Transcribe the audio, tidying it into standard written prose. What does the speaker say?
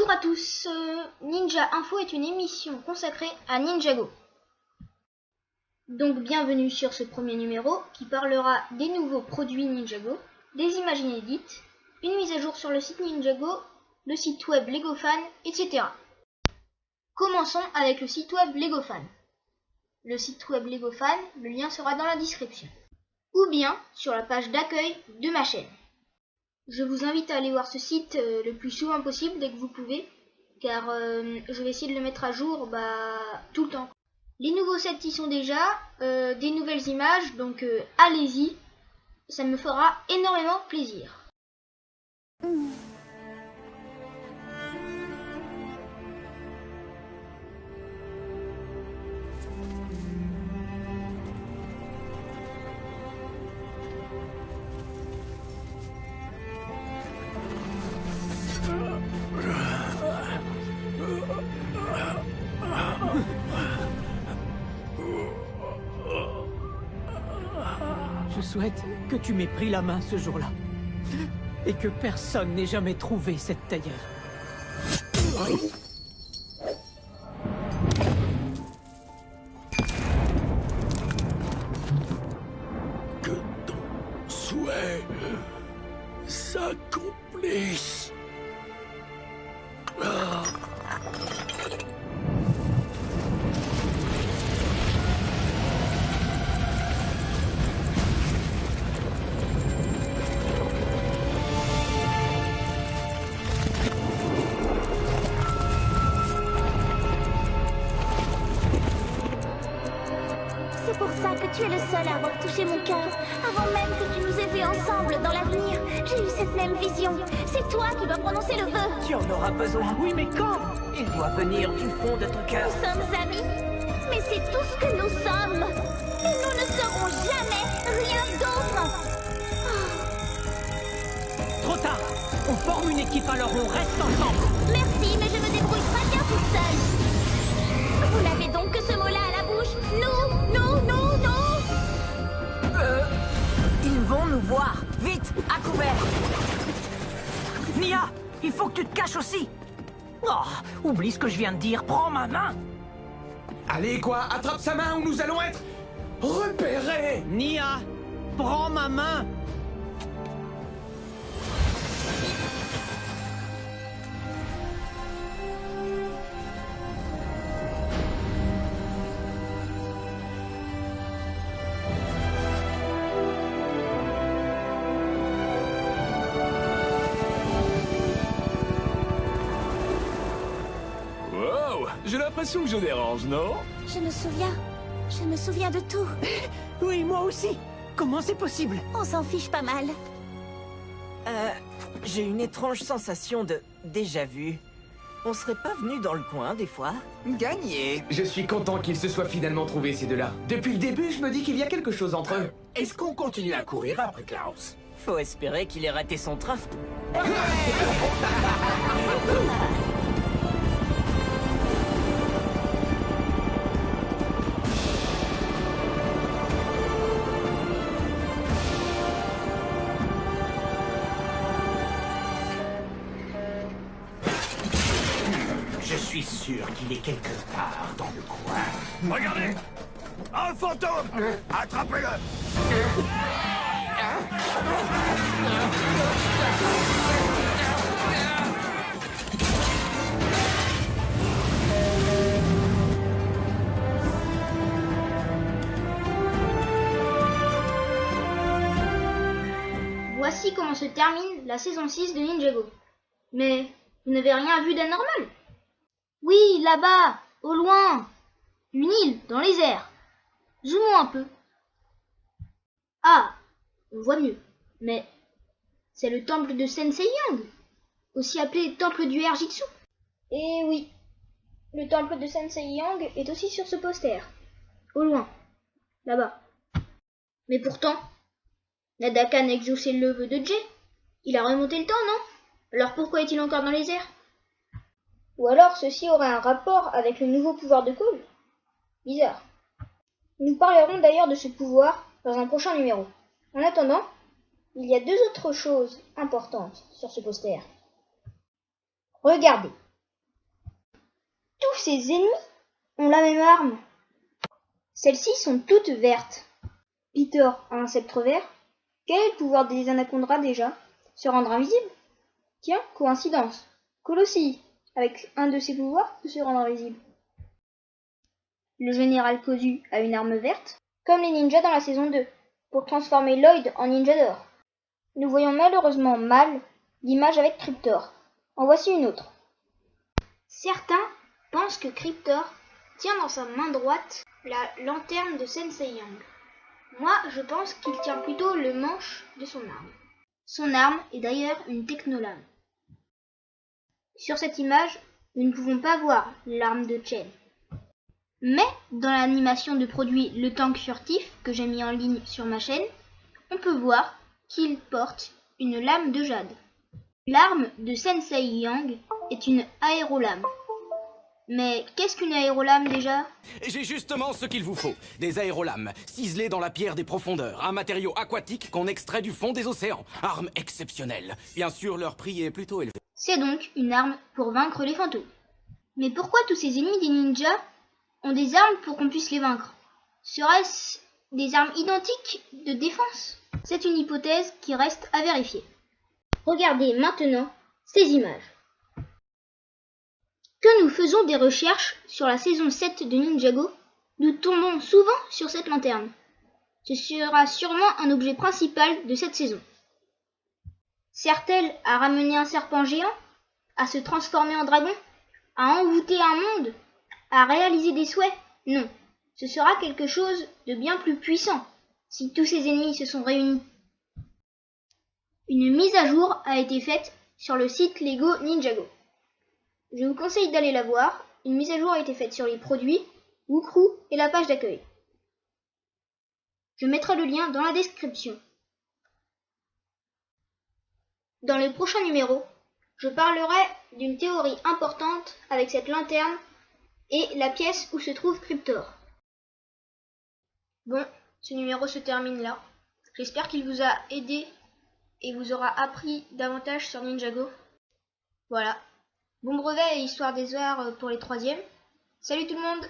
Bonjour à tous, Ninja Info est une émission consacrée à Ninjago. Donc bienvenue sur ce premier numéro qui parlera des nouveaux produits Ninjago, des images inédites, une mise à jour sur le site Ninjago, le site web LegoFan, etc. Commençons avec le site web LegoFan. Le site web LegoFan, le lien sera dans la description, ou bien sur la page d'accueil de ma chaîne. Je vous invite à aller voir ce site le plus souvent possible dès que vous pouvez, car je vais essayer de le mettre à jour tout le temps. Les nouveaux sets y sont déjà, des nouvelles images, donc allez-y, ça me fera énormément plaisir. Je souhaite que tu m'aies pris la main ce jour-là. Et que personne n'ait jamais trouvé cette tailleur. Que ton souhait s'accomplisse. C'est pour ça que tu es le seul à avoir touché mon cœur. Avant même que tu nous aies vus ensemble dans l'avenir, j'ai eu cette même vision. C'est toi qui dois prononcer le vœu. Tu en auras besoin. Oui, mais quand? Il doit venir du fond de ton cœur. Nous sommes amis, mais c'est tout ce que nous sommes. Et nous ne serons jamais rien d'autre. Trop tard! On forme une équipe, alors on reste ensemble! Merci, mais je me débrouille pas bien toute seule. Vous n'avez donc que ce mot-là à la bouche. Nous. Ils vont nous voir. Vite, à couvert. Nia, il faut que tu te caches aussi. Oh, oublie ce que je viens de dire. Prends ma main. Allez quoi, attrape sa main ou nous allons être repérés. Nia! Prends ma main! Wow, j'ai l'impression que je dérange, non? Je me souviens de tout. Oui, moi aussi! Comment c'est possible? On s'en fiche pas mal. J'ai une étrange sensation de déjà-vu. On serait pas venu dans le coin, des fois? Gagné. Je suis content qu'ils se soient finalement trouvés, ces deux-là. Depuis le début, je me dis qu'il y a quelque chose entre eux. Est-ce qu'on continue à courir après Klaus? Faut espérer qu'il ait raté son train. Je suis sûr qu'il est quelque part dans le coin. Regardez! Un fantôme! Attrapez-le! Voici comment se termine la saison 6 de Ninjago. Mais vous n'avez rien vu d'anormal? Oui, là-bas, au loin, une île dans les airs. Zoomons un peu. Ah, on voit mieux. Mais c'est le temple de Sensei Yang, aussi appelé temple du Air-Jitsu. Et oui, le temple de Sensei Yang est aussi sur ce poster, au loin, là-bas. Mais pourtant, Nadakan a exaucé le vœu de Jay. Il a remonté le temps, non? Alors pourquoi est-il encore dans les airs? Ou alors ceci aurait un rapport avec le nouveau pouvoir de Cole? Bizarre. Nous parlerons d'ailleurs de ce pouvoir dans un prochain numéro. En attendant, il y a deux autres choses importantes sur ce poster. Regardez, tous ces ennemis ont la même arme. Celles-ci sont toutes vertes. Peter a un sceptre vert. Quel est le pouvoir des anacondas déjà? Se rendre invisible? Tiens, coïncidence. Cole aussi, avec un de ses pouvoirs, peut se rendre invisible. Le général Kozu a une arme verte, comme les ninjas dans la saison 2, pour transformer Lloyd en ninja d'or. Nous voyons malheureusement mal l'image avec Cryptor. En voici une autre. Certains pensent que Cryptor tient dans sa main droite la lanterne de Sensei Yang. Moi, je pense qu'il tient plutôt le manche de son arme. Son arme est d'ailleurs une technolame. Sur cette image, nous ne pouvons pas voir l'arme de Chen. Mais dans l'animation de produit Le Tank Furtif que j'ai mis en ligne sur ma chaîne, on peut voir qu'il porte une lame de jade. L'arme de Sensei Yang est une aérolame. Mais qu'est-ce qu'une aérolame déjà? J'ai justement ce qu'il vous faut. Des aérolames, ciselées dans la pierre des profondeurs. Un matériau aquatique qu'on extrait du fond des océans. Arme exceptionnelle. Bien sûr, leur prix est plutôt élevé. C'est donc une arme pour vaincre les fantômes. Mais pourquoi tous ces ennemis des ninjas ont des armes pour qu'on puisse les vaincre? Seraient-ce des armes identiques de défense? C'est une hypothèse qui reste à vérifier. Regardez maintenant ces images. Que nous faisons des recherches sur la saison 7 de Ninjago, nous tombons souvent sur cette lanterne. Ce sera sûrement un objet principal de cette saison. Sert-elle à ramener un serpent géant, à se transformer en dragon, à envoûter un monde, à réaliser des souhaits? Non, ce sera quelque chose de bien plus puissant, si tous ces ennemis se sont réunis. Une mise à jour a été faite sur le site Lego Ninjago. Je vous conseille d'aller la voir. Une mise à jour a été faite sur les produits, Wukru et la page d'accueil. Je mettrai le lien dans la description. Dans le prochain numéro, je parlerai d'une théorie importante avec cette lanterne et la pièce où se trouve Cryptor. Bon, ce numéro se termine là. J'espère qu'il vous a aidé et vous aura appris davantage sur Ninjago. Voilà. Bon brevet et histoire des arts pour les 3e. Salut tout le monde!